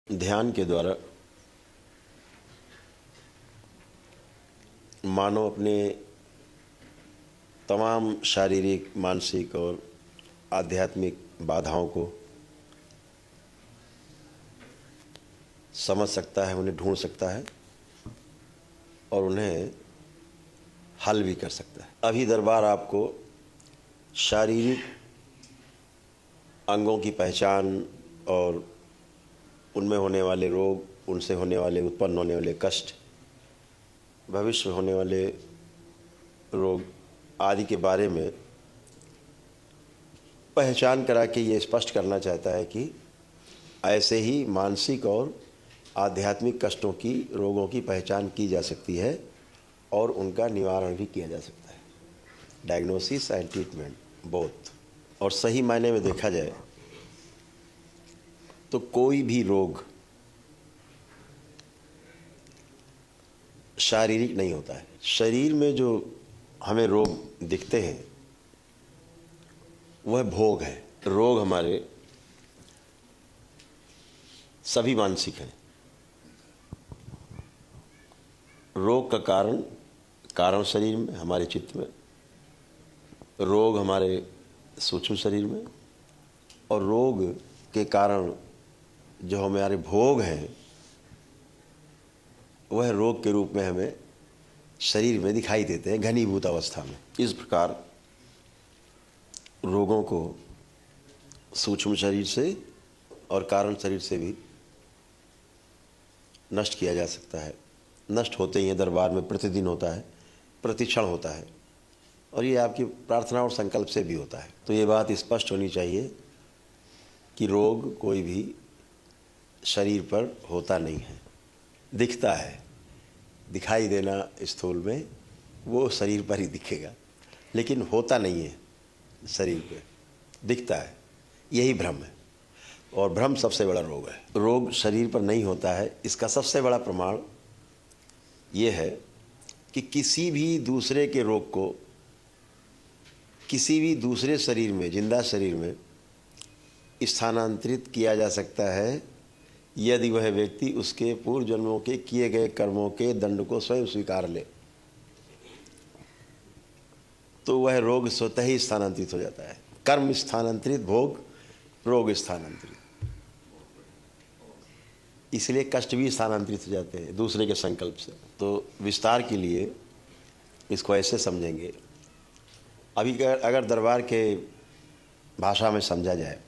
ध्यान के द्वारा मानव अपने तमाम शारीरिक, मानसिक और आध्यात्मिक बाधाओं को समझ सकता है, उन्हें ढूंढ सकता है और उन्हें हल भी कर सकता है। अभी दरबार आपको शारीरिक अंगों की पहचान और उनमें होने वाले रोग, उनसे होने वाले उत्पन्न होने वाले कष्ट, भविष्य में होने वाले रोग आदि के बारे में पहचान करा के ये स्पष्ट करना चाहता है कि ऐसे ही मानसिक और आध्यात्मिक कष्टों की, रोगों की पहचान की जा सकती है और उनका निवारण भी किया जा सकता है। Diagnosis and treatment both. और सही मायने में देखा जाए तो कोई भी रोग शारीरिक नहीं होता है। शरीर में जो हमें रोग दिखते हैं वह भोग है। रोग हमारे सभी मानसिक हैं। रोग का कारण शरीर में, हमारे चित्त में, रोग हमारे सूक्ष्म शरीर में, और रोग के कारण जो हमारे भोग हैं वह रोग के रूप में हमें शरीर में दिखाई देते हैं घनीभूत अवस्था में। इस प्रकार रोगों को सूक्ष्म शरीर से और कारण शरीर से भी नष्ट किया जा सकता है। नष्ट होते ही दरबार में प्रतिदिन होता है, प्रतिक्षण होता है, और ये आपकी प्रार्थना और संकल्प से भी होता है। तो ये बात स्पष्ट होनी चाहिए कि रोग कोई भी शरीर पर होता नहीं है। दिखता है, दिखाई देना स्थूल में वो शरीर पर ही दिखेगा, लेकिन होता नहीं है शरीर पे, दिखता है। यही भ्रम है, और भ्रम सबसे बड़ा रोग है। रोग शरीर पर नहीं होता है, इसका सबसे बड़ा प्रमाण ये है कि किसी भी दूसरे के रोग को किसी भी दूसरे शरीर में, जिंदा शरीर में स्थानांतरित किया जा सकता है यदि वह व्यक्ति उसके पूर्व जन्मों के किए गए कर्मों के दंड को स्वयं स्वीकार ले, तो वह रोग स्वतः ही स्थानांतरित हो जाता है। कर्म स्थानांतरित, भोग, रोग स्थानांतरित। इसलिए कष्ट भी स्थानांतरित हो जाते हैं दूसरे के संकल्प से। तो विस्तार के लिए इसको ऐसे समझेंगे। अभी अगर दरबार के भाषा में समझा जाए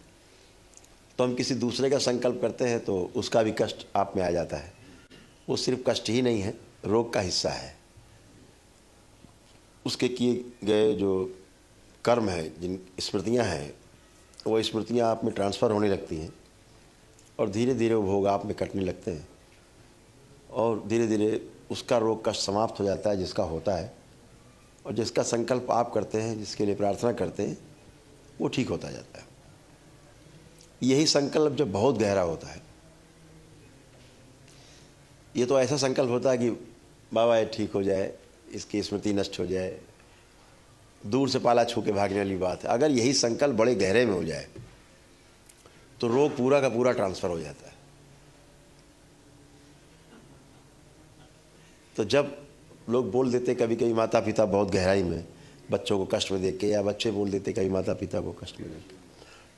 तो हम किसी दूसरे का संकल्प करते हैं तो उसका भी कष्ट आप में आ जाता है। वो सिर्फ कष्ट ही नहीं है, रोग का हिस्सा है। उसके किए गए जो कर्म है, जिन स्मृतियां हैं, वो स्मृतियां आप में ट्रांसफ़र होने लगती हैं और धीरे धीरे वो भोग आप में कटने लगते हैं, और धीरे धीरे उसका रोग कष्ट समाप्त हो जाता है जिसका होता है, और जिसका संकल्प आप करते हैं, जिसके लिए प्रार्थना करते हैं, वो ठीक होता जाता है। यही संकल्प जब बहुत गहरा होता है, ये तो ऐसा संकल्प होता है कि बाबा ये ठीक हो जाए, इसकी स्मृति नष्ट हो जाए, दूर से पाला छू के भागने वाली बात है। अगर यही संकल्प बड़े गहरे में हो जाए तो रोग पूरा का पूरा ट्रांसफ़र हो जाता है। तो जब लोग बोल देते कभी कभी माता पिता बहुत गहराई में बच्चों को कष्ट में देख के, या बच्चे बोल देते कभी माता पिता को कष्ट में देख के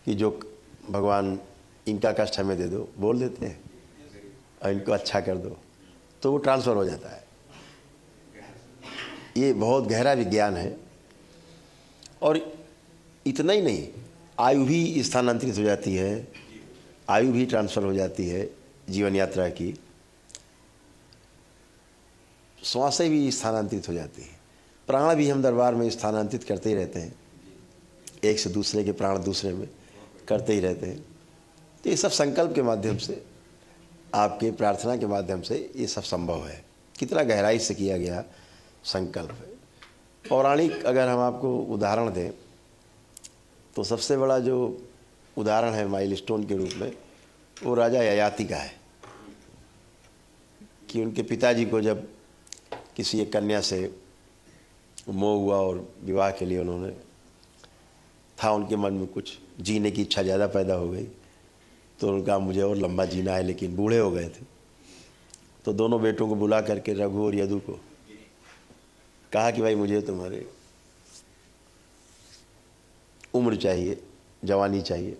कि जो भगवान इनका कष्ट हमें दे दो, बोल देते हैं, और इनको अच्छा कर दो, तो वो ट्रांसफ़र हो जाता है। ये बहुत गहरा विज्ञान है। और इतना ही नहीं, आयु भी स्थानांतरित हो जाती है, आयु भी ट्रांसफ़र हो जाती है जीवन यात्रा की। श्वासें भी स्थानांतरित हो जाती हैं। प्राण भी हम दरबार में स्थानांतरित करते ही रहते हैं, एक से दूसरे के प्राण दूसरे में करते ही रहते हैं। तो ये सब संकल्प के माध्यम से, आपके प्रार्थना के माध्यम से ये सब संभव है। कितना गहराई से किया गया संकल्प है। पौराणिक अगर हम आपको उदाहरण दें तो सबसे बड़ा जो उदाहरण है माइलस्टोन के रूप में, वो राजा ययाति का है कि उनके पिताजी को जब किसी एक कन्या से मोह हुआ और विवाह के लिए उन्होंने था, उनके मन में कुछ जीने की इच्छा ज़्यादा पैदा हो गई, तो उनका मुझे और लंबा जीना है, लेकिन बूढ़े हो गए थे। तो दोनों बेटों को बुला करके, रघु और यदु को, कहा कि भाई मुझे तुम्हारे उम्र चाहिए, जवानी चाहिए।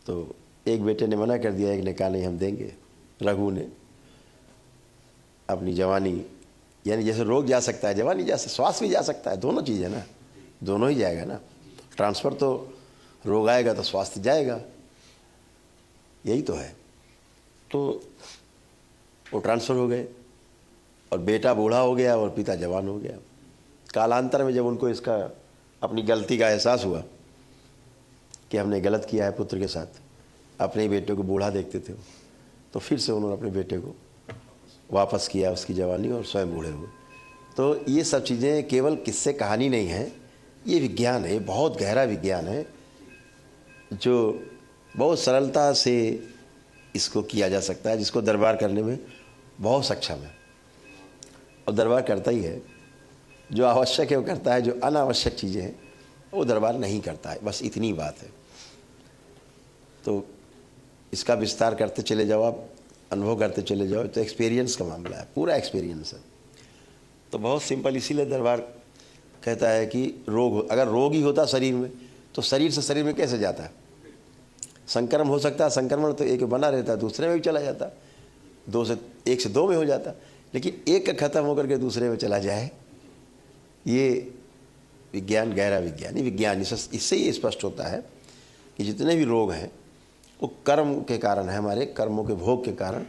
तो एक बेटे ने मना कर दिया, एक ने कहा नहीं हम देंगे। रघु ने अपनी जवानी, यानी जैसे रोग जा सकता है जवानी जा सकता, स्वास्थ्य भी जा सकता है, दोनों चीज़ है ना, दोनों ही जाएगा ना। ट्रांसफ़र तो रोग आएगा तो स्वास्थ्य जाएगा, यही तो है। तो वो ट्रांसफ़र हो गए और बेटा बूढ़ा हो गया और पिता जवान हो गया। कालांतर में जब उनको इसका अपनी गलती का एहसास हुआ कि हमने गलत किया है पुत्र के साथ, अपने ही बेटे को बूढ़ा देखते थे, तो फिर से उन्होंने अपने बेटे को वापस किया, उसकी जवानी, और स्वयं बूढ़े हुए। तो ये सब चीज़ें केवल किस्से कहानी नहीं है, ये विज्ञान है, बहुत गहरा विज्ञान है, जो बहुत सरलता से इसको किया जा सकता है, जिसको दरबार करने में बहुत सक्षम है। और दरबार करता ही है, जो आवश्यक है वो करता है, जो अनावश्यक चीज़ें हैं वो दरबार नहीं करता है, बस इतनी बात है। तो इसका विस्तार करते चले जाओ, आप अनुभव करते चले जाओ, तो एक्सपीरियंस का मामला है, पूरा एक्सपीरियंस है। तो बहुत सिंपल, इसीलिए दरबार कहता है कि रोग, अगर रोग ही होता शरीर में तो शरीर से शरीर में कैसे जाता है? संक्रमण हो सकता है, संक्रमण तो एक बना रहता है, दूसरे में भी चला जाता, एक से दो में हो जाता, लेकिन एक का खत्म होकर के दूसरे में चला जाए, ये विज्ञान, गहरा विज्ञानी विज्ञान। इससे ये स्पष्ट होता है कि जितने भी रोग हैं वो कर्म के कारण है, हमारे कर्मों के भोग के कारण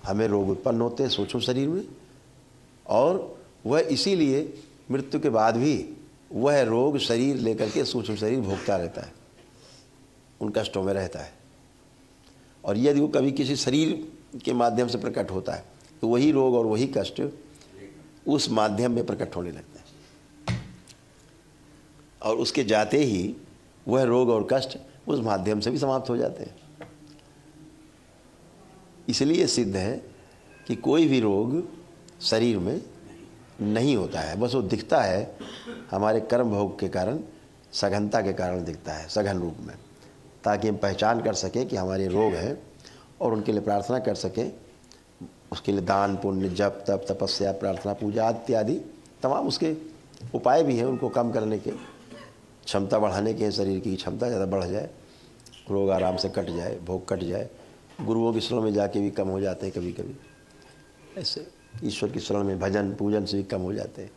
हमें रोग उत्पन्न होते हैं सूक्ष्म शरीर में, और वह इसीलिए मृत्यु के बाद भी वह रोग शरीर लेकर के सूक्ष्म शरीर भोगता रहता है, उन कष्टों में रहता है। और यदि वो कभी किसी शरीर के माध्यम से प्रकट होता है तो वही रोग और वही कष्ट उस माध्यम में प्रकट होने लगता है, और उसके जाते ही वह रोग और कष्ट उस माध्यम से भी समाप्त हो जाते हैं। इसलिए सिद्ध है कि कोई भी रोग शरीर में नहीं होता है, बस वो दिखता है हमारे कर्म भोग के कारण, सघनता के कारण दिखता है सघन रूप में, ताकि हम पहचान कर सकें कि हमारे रोग हैं और उनके लिए प्रार्थना कर सकें। उसके लिए दान पुण्य, जप तप, तपस्या, प्रार्थना, पूजा इत्यादि तमाम उसके उपाय भी हैं, उनको कम करने के, क्षमता बढ़ाने के, शरीर की क्षमता ज़्यादा बढ़ जाए, रोग आराम से कट जाए, भोग कट जाए। गुरुओं की शरण में जाके भी कम हो जाते हैं कभी कभी, ऐसे ईश्वर की शरण में भजन पूजन से भी कम हो जाते हैं,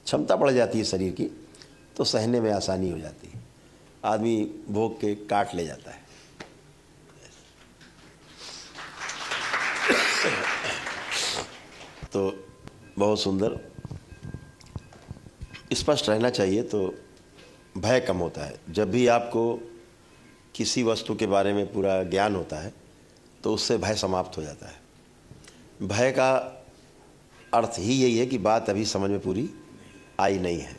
क्षमता बढ़ जाती है शरीर की, तो सहने में आसानी हो जाती है, आदमी भोग के काट ले जाता है। तो बहुत सुंदर, स्पष्ट रहना चाहिए, तो भय कम होता है। जब भी आपको किसी वस्तु के बारे में पूरा ज्ञान होता है तो उससे भय समाप्त हो जाता है। भय का अर्थ ही यही है कि बात अभी समझ में पूरी आई नहीं है।